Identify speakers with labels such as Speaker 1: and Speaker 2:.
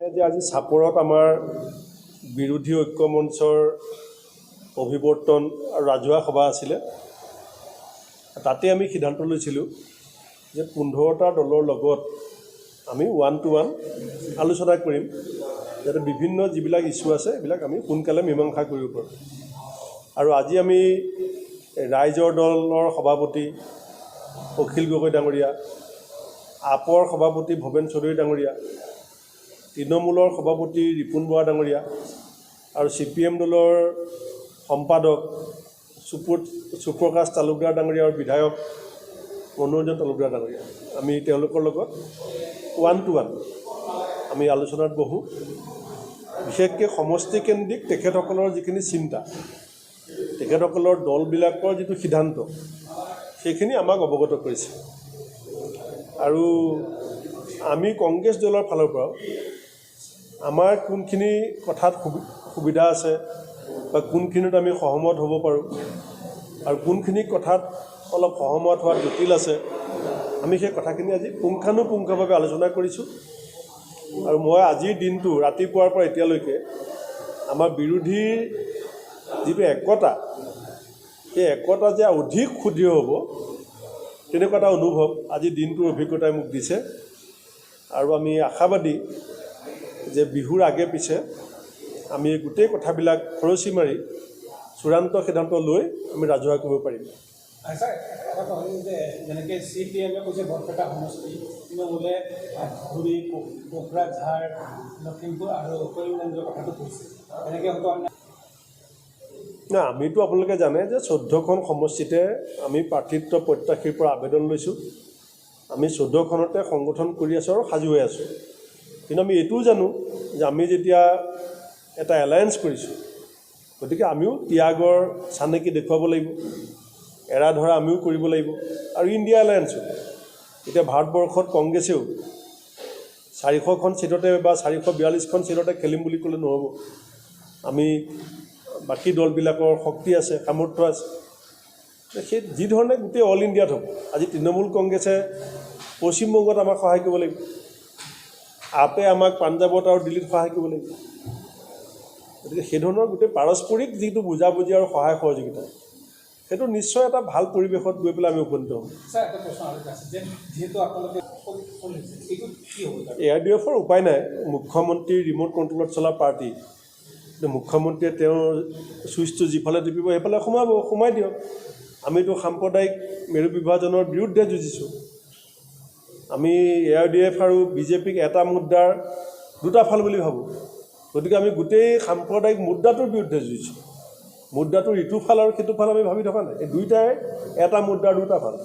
Speaker 1: যে আজি চাপৰত আমাৰ বিৰোধী ঐক্য মঞ্চৰ অভিৱৰ্তন আৰু ৰাজহুৱা সভা আছিলে। তাতে আমি সিদ্ধান্ত লৈছিলোঁ যে 15টা দলৰ লগত আমি 1-to-1 আলোচনা কৰিম, যাতে বিভিন্ন যিবিলাক ইছ্যু আছে এইবিলাক আমি সোনকালে মীমাংসা কৰিব পাৰোঁ। আৰু আজি আমি ৰাইজৰ দলৰ সভাপতি অখিল গগৈ ডাঙৰীয়া, আপৰ সভাপতি ভৱেন চৌধুৰী ডাঙৰীয়া, তৃণমূলৰ সভাপতি ৰিপুণ বৰা ডাঙৰীয়া আৰু CPM দলৰ সম্পাদক সুপ্ৰকাশ তালুকদাৰ ডাঙৰীয়া আৰু বিধায়ক মনোৰঞ্জন তালুকদাৰ ডাঙৰীয়া, আমি তেওঁলোকৰ লগত 1-to-1 আমি আলোচনাত বহোঁ। বিশেষকৈ সমষ্টিকেন্দ্ৰিক তেখেতসকলৰ যিখিনি চিন্তা, তেখেতসকলৰ দলবিলাকৰ যিটো সিদ্ধান্ত, সেইখিনি আমাক অৱগত কৰিছে। আৰু আমি কংগ্ৰেছ দলৰ ফালৰ পৰাও আমাৰ কোনখিনি কথাত সুবিধা আছে বা কোনখিনিত আমি সহমত হ'ব পাৰোঁ আৰু কোনখিনি কথাত অলপ সহমত হোৱা জটিল আছে, আমি সেই কথাখিনি আজি পুংখানুপুংখভাৱে আলোচনা কৰিছোঁ। আৰু মই আজিৰ দিনটো ৰাতিপুৱাৰ পৰা এতিয়ালৈকে আমাৰ বিৰোধীৰ যিটো একতা, সেই একতা যে অধিক সুদৃঢ় হ'ব তেনেকুৱা এটা অনুভৱ আজিৰ দিনটোৰ অভিজ্ঞতাই মোক দিছে। আৰু আমি আশাবাদী যে বিহুৰ আগে পিছে আমি গোটেই কথাবিলাক খৰচি মাৰি চূড়ান্ত সিদ্ধান্ত লৈ আমি ৰাজহুৱা কৰিব পাৰিম।
Speaker 2: ছাৰ, এটা কথা যে যেনেকৈ CPM কৈছে বৰপেটা সমষ্টি, তৃণমূলে ধুবুৰী, কোকৰাঝাৰ, লখিমপুৰ আৰু কৰিমগঞ্জৰ কথাটো কৈছে, এনেকৈ হয়তো
Speaker 1: না, আমিতো আপোনালোকে জানে যে 14খন সমষ্টিতে আমি প্ৰাৰ্থিত্ব প্ৰত্যাশীৰ পৰা আবেদন লৈছোঁ। আমি 14খনতে সংগঠন কৰি আছোঁ আৰু সাজু হৈ আছোঁ। কিন্তু আমি এইটোও জানো যে আমি যেতিয়া এটা এলায়েন্স কৰিছোঁ, গতিকে আমিও ত্যাগৰ চানেকি দেখুৱাব লাগিব, এৰা ধৰা আমিও কৰিব লাগিব। আৰু ইণ্ডিয়া এলায়েন্সো এতিয়া ভাৰতবৰ্ষত কংগ্ৰেছেও 400খন ছিটতে বা 442খন ছিটতে খেলিম বুলি ক'লে নহ'ব। আমি বাকী দলবিলাকৰ শক্তি আছে, সামৰ্থ্য আছে, সেই যিধৰণে গোটেই অল ইণ্ডিয়াত হ'ব। আজি তৃণমূল কংগ্ৰেছে পশ্চিমবংগত আমাক সহায় কৰিব লাগিব, আপে আমাক পাঞ্জাৱত আৰু দিল্লীত সহায় কৰিব লাগিব। গতিকে সেইধৰণৰ গোটেই পাৰস্পৰিক যিটো বুজাবুজি আৰু সহায় সহযোগিতা, সেইটো নিশ্চয় এটা ভাল পৰিৱেশত গৈ পেলাই আমি উপনীত হ'ম। ARDFৰ উপায় নাই, মুখ্যমন্ত্ৰীৰ ৰিম'ট কণ্ট্ৰলত চলা পাৰ্টি, মুখ্যমন্ত্ৰীয়ে তেওঁৰ ছুইচটো যিফালে টিপিব সেইফালে সোমাই দিয়ক। আমিতো সাম্প্ৰদায়িক মেৰু বিভাজনৰ বিৰুদ্ধে যুঁজিছোঁ। আমি ARDF আৰু BJPক এটা মুদ্ৰাৰ দুটা ফাল বুলি ভাবোঁ। গতিকে আমি গোটেই সাম্প্ৰদায়িক মুদ্ৰাটোৰ বিৰুদ্ধে যুঁজিছোঁ। মুদ্ৰাটোৰ ইটো ফাল আৰু সিটো ফাল আমি ভাবি থকা নাই, এই দুয়োটাই এটা মুদ্ৰাৰ দুটা ফাল।